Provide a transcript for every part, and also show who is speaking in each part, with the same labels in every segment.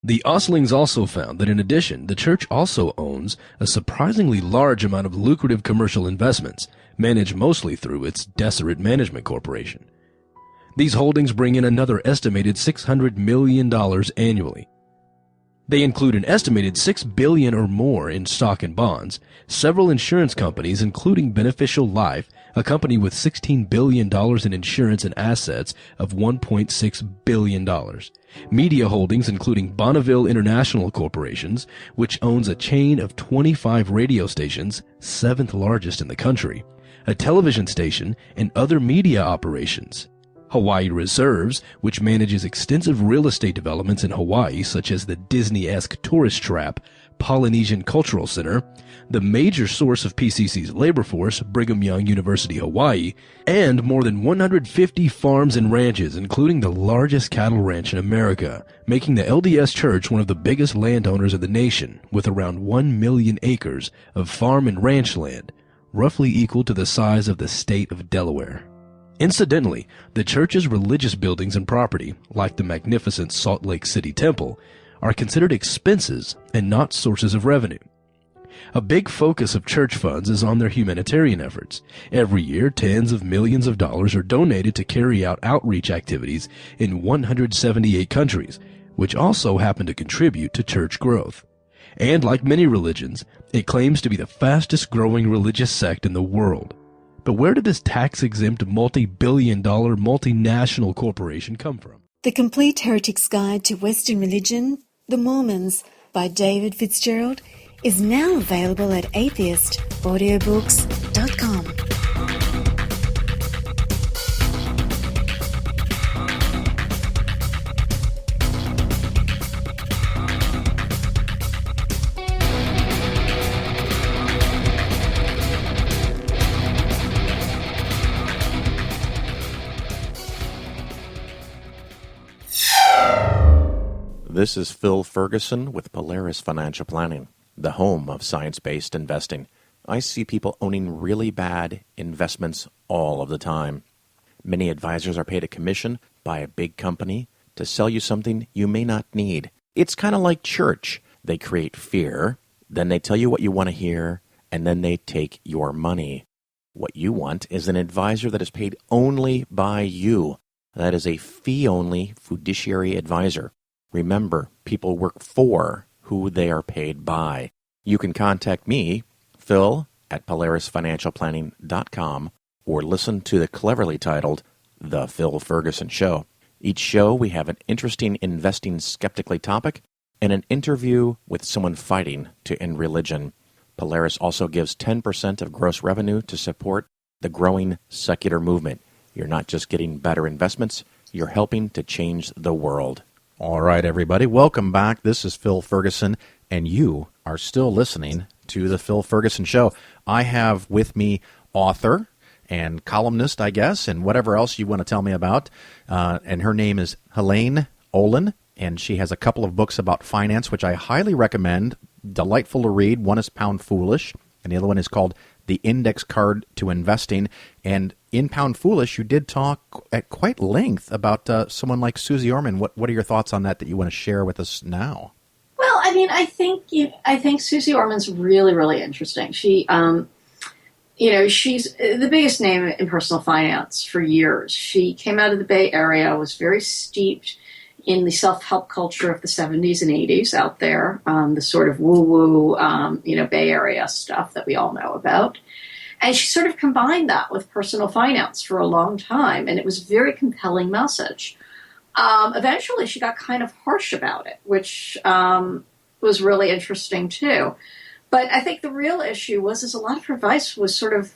Speaker 1: The Oslings also found that in addition, the church also owns a surprisingly large amount of lucrative commercial investments, managed mostly through its Deseret Management Corporation. These holdings bring in another estimated $600 million annually. They include an estimated $6 billion or more in stock and bonds, several insurance companies including Beneficial Life, a company with $16 billion in insurance and assets of $1.6 billion, media holdings including Bonneville International Corporations, which owns a chain of 25 radio stations, seventh largest in the country, a television station, and other media operations. Hawaii Reserves, which manages extensive real estate developments in Hawaii, such as the Disney-esque tourist trap, Polynesian Cultural Center, the major source of PCC's labor force, Brigham Young University, Hawaii, and more than 150 farms and ranches, including the largest cattle ranch in America, making the LDS Church one of the biggest landowners of the nation, with around 1 million acres of farm and ranch land, roughly equal to the size of the state of Delaware. Incidentally, the church's religious buildings and property, like the magnificent Salt Lake City Temple, are considered expenses and not sources of revenue. A big focus of church funds is on their humanitarian efforts. Every year, tens of millions of dollars are donated to carry out outreach activities in 178 countries, which also happen to contribute to church growth. And like many religions, it claims to be the fastest growing religious sect in the world. But where did this tax-exempt multi-billion-dollar multinational corporation come from?
Speaker 2: The Complete Heretic's Guide to Western Religion, The Mormons, by David Fitzgerald, is now available at atheistaudiobooks.com.
Speaker 3: This is Phil Ferguson with Polaris Financial Planning, the home of science-based investing. I see people owning really bad investments all of the time. Many advisors are paid a commission by a big company to sell you something you may not need. It's kind of like church. They create fear, then they tell you what you want to hear, and then they take your money. What you want is an advisor that is paid only by you. That is a fee-only fiduciary advisor. Remember, people work for who they are paid by. You can contact me, Phil, at PolarisFinancialPlanning.com, or listen to the cleverly titled The Phil Ferguson Show. Each show, we have an interesting investing skeptically topic and an interview with someone fighting to end religion. Polaris also gives 10% of gross revenue to support the growing secular movement. You're not just getting better investments, you're helping to change the world. All right, everybody, welcome back. This is Phil Ferguson, and you are still listening to The Phil Ferguson Show. I have with me author and columnist, I guess, and whatever else you want to tell me about. And her name is Helaine Olen, and she has a couple of books about finance, which I highly recommend. Delightful to read. One is Pound Foolish, and the other one is called The Index Card to Investing. And in Pound Foolish, you did talk at quite length about someone like Susie Orman. What are your thoughts on that you want to share with us now?
Speaker 4: Well, I mean, I think Susie Orman's really, really interesting. She, she's the biggest name in personal finance for years. She came out of the Bay Area, was very steeped in the self-help culture of the 70s and 80s out there, the sort of woo-woo, Bay Area stuff that we all know about. And she sort of combined that with personal finance for a long time, and it was a very compelling message. Eventually, she got kind of harsh about it, which was really interesting, too. But I think the real issue is a lot of her advice was sort of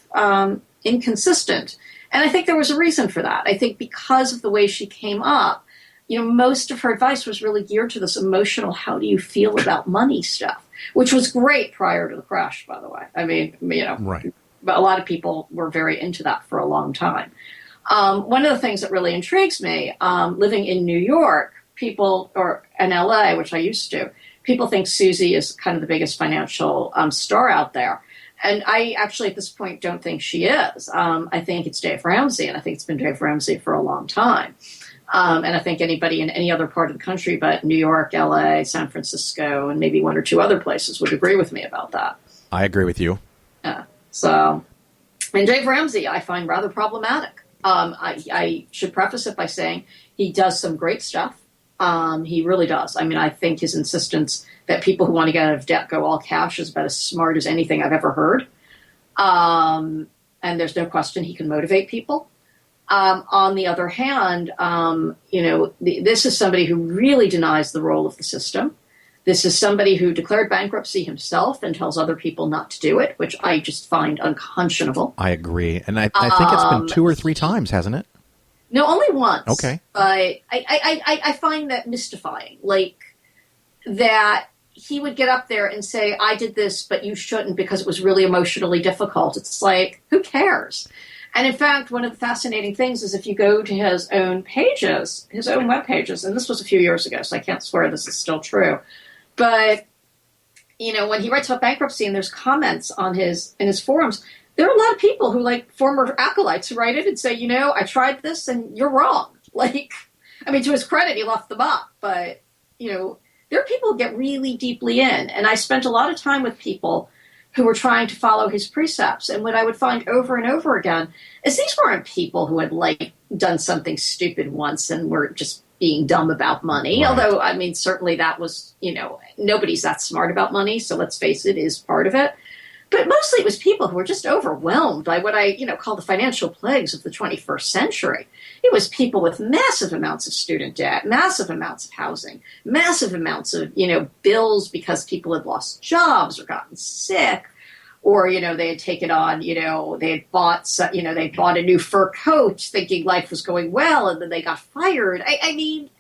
Speaker 4: inconsistent. And I think there was a reason for that. I think because of the way she came up, most of her advice was really geared to this emotional, how do you feel about money stuff, which was great prior to the crash, by the way. I mean,
Speaker 3: Right.
Speaker 4: But a lot of people were very into that for a long time. One of the things that really intrigues me, living in New York, or in LA, which I used to, people think Susie is kind of the biggest financial star out there. And I actually, at this point, don't think she is. I think it's Dave Ramsey, and I think it's been Dave Ramsey for a long time. And I think anybody in any other part of the country but New York, LA, San Francisco, and maybe one or two other places would agree with me about that.
Speaker 3: I agree with you.
Speaker 4: Yeah. So, and Dave Ramsey, I find rather problematic. I should preface it by saying he does some great stuff. He really does. I mean, I think his insistence that people who want to get out of debt go all cash is about as smart as anything I've ever heard. And there's no question he can motivate people. On the other hand, this is somebody who really denies the role of the system. This is somebody who declared bankruptcy himself and tells other people not to do it, which I just find unconscionable.
Speaker 3: I agree. And I think it's been 2 or 3 times, hasn't it?
Speaker 4: No, only once.
Speaker 3: Okay.
Speaker 4: But I find that mystifying. Like, that he would get up there and say, I did this, but you shouldn't because it was really emotionally difficult. It's like, who cares? And in fact, one of the fascinating things is if you go to his own pages, his own web pages, and this was a few years ago, so I can't swear this is still true. But, when he writes about bankruptcy and there's comments in his forums, there are a lot of people who, like former acolytes, who write it and say, I tried this and you're wrong. Like, I mean, to his credit, he left them up. But, there are people who get really deeply in. And I spent a lot of time with people who were trying to follow his precepts. And what I would find over and over again is these weren't people who had, like, done something stupid once and were just being dumb about money. Right. Although, I mean, certainly that was, nobody's that smart about money. So let's face it, is part of it. But mostly it was people who were just overwhelmed by what I, call the financial plagues of the 21st century. It was people with massive amounts of student debt, massive amounts of housing, massive amounts of, bills because people had lost jobs or gotten sick, or, they had taken on, they had bought, they bought a new fur coat thinking life was going well, and then they got fired. I mean,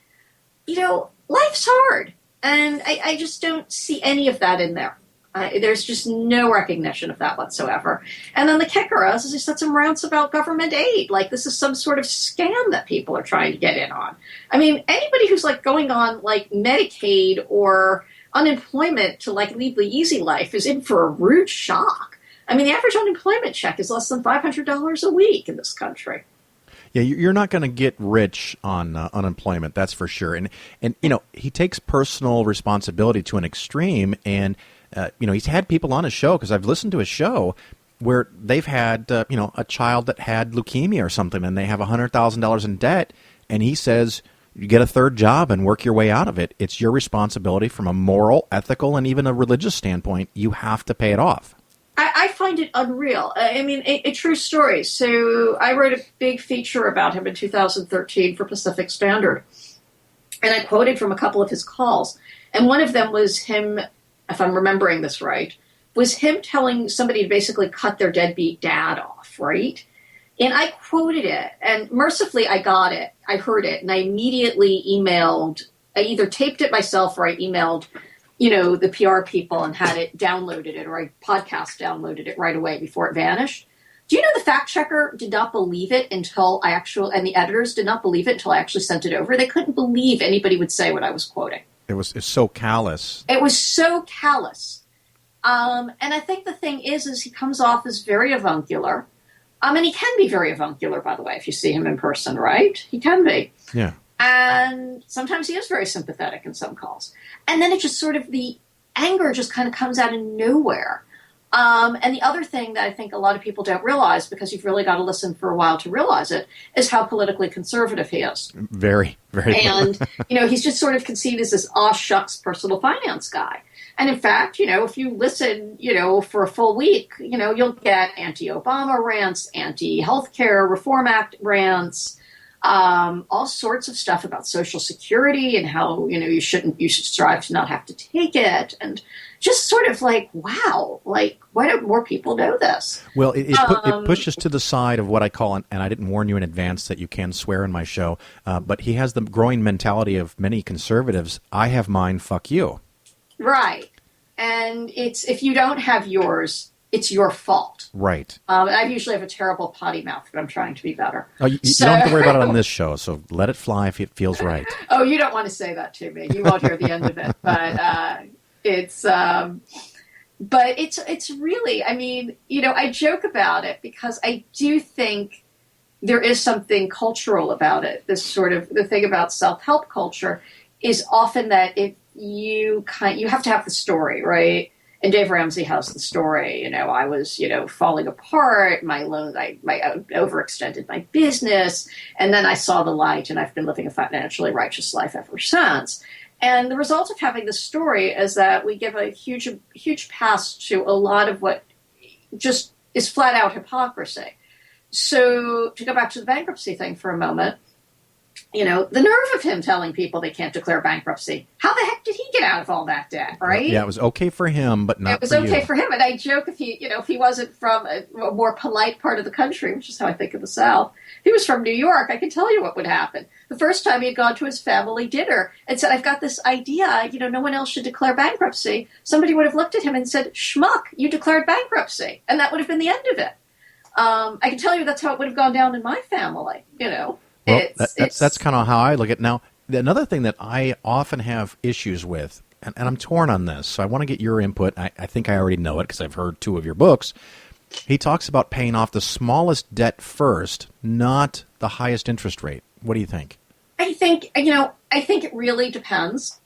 Speaker 4: life's hard. And I just don't see any of that in there. There's just no recognition of that whatsoever. And then the kicker is he said some rants about government aid. Like, this is some sort of scam that people are trying to get in on. I mean, anybody who's, like, going on, like, Medicaid or unemployment to, like, lead the easy life is in for a rude shock. I mean, the average unemployment check is less than $500 a week in this country.
Speaker 3: Yeah, you're not going to get rich on unemployment, that's for sure. And he takes personal responsibility to an extreme, and he's had people on his show, because I've listened to his show, where they've had, a child that had leukemia or something, and they have $100,000 in debt, and he says, you get a third job and work your way out of it. It's your responsibility from a moral, ethical, and even a religious standpoint. You have to pay it off.
Speaker 4: I find it unreal. I mean, a true story. So I wrote a big feature about him in 2013 for Pacific Standard, and I quoted from a couple of his calls, and one of them was him, if I'm remembering this right, was him telling somebody to basically cut their deadbeat dad off, right? And I quoted it, and mercifully I got it. I heard it, and I immediately emailed. I either taped it myself or I emailed, the PR people and had it downloaded it, or I podcast downloaded it right away before it vanished. Do you know the fact checker did not believe it until and the editors did not believe it until I actually sent it over? They couldn't believe anybody would say what I was quoting. It's
Speaker 3: so callous.
Speaker 4: It was so callous. And I think the thing is he comes off as very avuncular. And he can be very avuncular, by the way, if you see him in person, right? He can be.
Speaker 3: Yeah.
Speaker 4: And sometimes he is very sympathetic in some calls. And then it just sort of, the anger just kind of comes out of nowhere. And the other thing that I think a lot of people don't realize, because you've really got to listen for a while to realize it, is how politically conservative he is.
Speaker 3: Very, very.
Speaker 4: And, he's just sort of conceived as this aw shucks personal finance guy. And in fact, if you listen, for a full week, you'll get anti-Obama rants, anti-healthcare Reform Act rants, all sorts of stuff about Social Security and how, you should strive to not have to take it. And just sort of like, wow, like, why don't more people know this?
Speaker 3: Well, it pushes to the side of what I call, and I didn't warn you in advance that you can swear in my show, but he has the growing mentality of many conservatives. I have mine, fuck you. Right.
Speaker 4: And it's, if you don't have yours, it's your fault.
Speaker 3: Right.
Speaker 4: I usually have a terrible potty mouth, but I'm trying to be better.
Speaker 3: Oh, you don't have to worry about it on this show, so let it fly if it feels right.
Speaker 4: Oh, you don't want to say that to me. You won't hear the end of it. But it's really, I mean, I joke about it because I do think there is something cultural about it. This sort of the thing about self-help culture is often that you have to have the story, right? And Dave Ramsey has the story. I was, falling apart. I overextended my business, and then I saw the light, and I've been living a financially righteous life ever since. And the result of having this story is that we give a huge pass to a lot of what just is flat out hypocrisy. So to go back to the bankruptcy thing for a moment, the nerve of him telling people they can't declare bankruptcy. How the heck did he get out of all that debt, right?
Speaker 3: Yeah, it was okay for him, but not for you.
Speaker 4: It was okay for him. And I joke if he wasn't from a more polite part of the country, which is how I think of the South, if he was from New York, I can tell you what would happen. The first time he had gone to his family dinner and said, I've got this idea, no one else should declare bankruptcy, somebody would have looked at him and said, schmuck, you declared bankruptcy. And that would have been the end of it. I can tell you that's how it would have gone down in my family,
Speaker 3: Well, that's kind of how I look at it. Now, another thing that I often have issues with, and I'm torn on this, so I want to get your input. I think I already know it because I've heard 2 of your books. He talks about paying off the smallest debt first, not the highest interest rate. What do you think?
Speaker 4: I think it really depends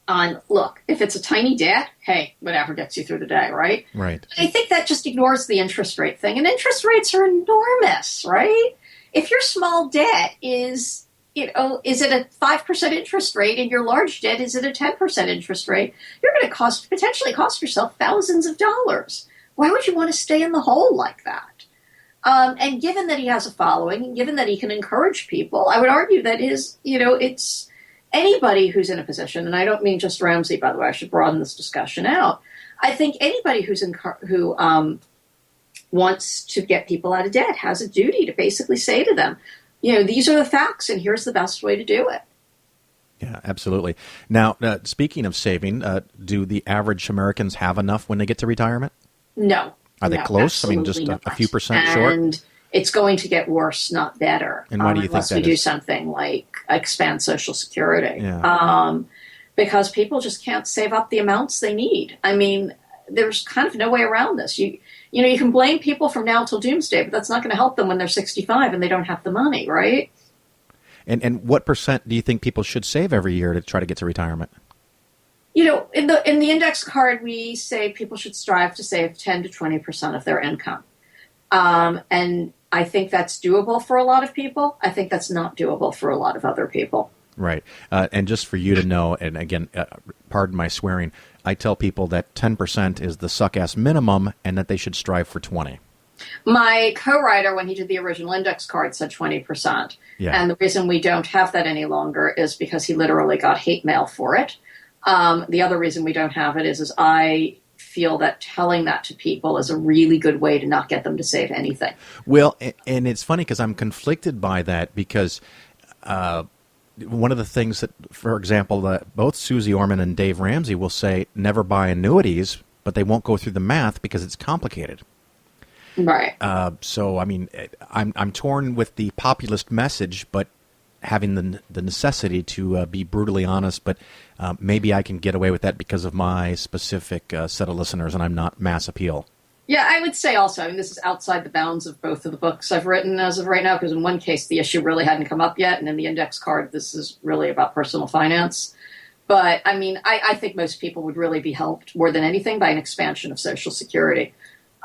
Speaker 4: on, look, if it's a tiny debt, hey, whatever gets you through the day, right?
Speaker 3: Right.
Speaker 4: But I think that just ignores the interest rate thing. And interest rates are enormous, right? If your small debt is it a 5% interest rate and your large debt is at a 10% interest rate, you're going to potentially cost yourself thousands of dollars. Why would you want to stay in the hole like that? And given that he has a following, and given that he can encourage people, I would argue that it's anybody who's in a position, and I don't mean just Ramsey, by the way, I should broaden this discussion out. I think anybody who wants to get people out of debt has a duty to basically say to them, these are the facts and here's the best way to do it.
Speaker 3: Yeah, absolutely. Now, speaking of saving, do the average Americans have enough when they get to retirement?
Speaker 4: No.
Speaker 3: Are they close? I mean, just a few percent short?
Speaker 4: And it's going to get worse, not better.
Speaker 3: And why do you think
Speaker 4: unless
Speaker 3: that
Speaker 4: we
Speaker 3: is?
Speaker 4: do something like expand Social Security.
Speaker 3: Yeah.
Speaker 4: Because people just can't save up the amounts they need. I mean, there's kind of no way around this. You can blame people from now till doomsday, but that's not going to help them when they're 65 and they don't have the money, right?
Speaker 3: And what percent do you think people should save every year to try to get to retirement?
Speaker 4: In the index card, we say people should strive to save 10 to 20% of their income. And I think that's doable for a lot of people. I think that's not doable for a lot of other people.
Speaker 3: Right. And just for you to know, and again, pardon my swearing, I tell people that 10% is the suck-ass minimum and that they should strive for 20.
Speaker 4: My co-writer, when he did the original index card, said 20%.
Speaker 3: Yeah.
Speaker 4: And the reason we don't have that any longer is because he literally got hate mail for it. The other reason we don't have it is I feel that telling that to people is a really good way to not get them to save anything.
Speaker 3: Well, and it's funny because I'm conflicted by that because one of the things that, for example, both Susie Orman and Dave Ramsey will say never buy annuities, but they won't go through the math because it's complicated.
Speaker 4: Right.
Speaker 3: So, I mean, I'm torn with the populist message, but having the necessity to be brutally honest, but maybe I can get away with that because of my specific set of listeners, and I'm not mass appeal.
Speaker 4: Yeah, I would say also, this is outside the bounds of both of the books I've written as of right now, because in one case, the issue really hadn't come up yet, and in the index card, this is really about personal finance. But, I mean, I think most people would really be helped more than anything by an expansion of Social Security.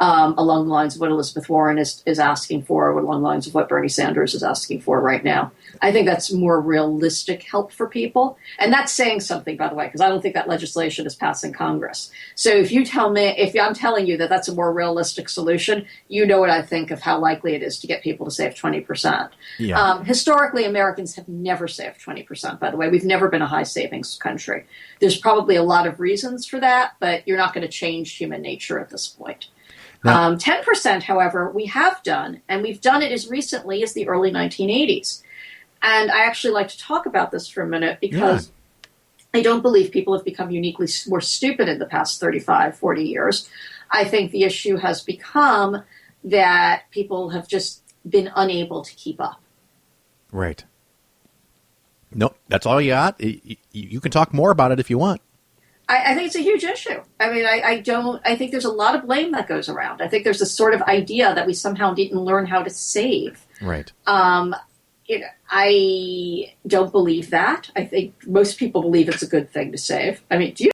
Speaker 4: Along the lines of what Elizabeth Warren is asking for, along the lines of what Bernie Sanders is asking for right now. I think that's more realistic help for people. And that's saying something, by the way, because I don't think that legislation is passing Congress. So if I'm telling you that that's a more realistic solution, you know what I think of how likely it is to get people to save 20%.
Speaker 3: Yeah.
Speaker 4: Historically, Americans have never saved 20%, by the way. We've never been a high savings country. There's probably a lot of reasons for that, but you're not going to change human nature at this point. 10%, however, we have done, and we've done it as recently as the early 1980s. And I actually like to talk about this for a minute because I don't believe people have become uniquely more stupid in the past 35, 40 years. I think the issue has become that people have just been unable to keep up.
Speaker 3: Right. Nope, that's all you got. You can talk more about it if you want.
Speaker 4: I think it's a huge issue. I mean, I think there's a lot of blame that goes around. I think there's this sort of idea that we somehow didn't learn how to save.
Speaker 3: Right.
Speaker 4: I don't believe that. I think most people believe it's a good thing to save. I mean, do you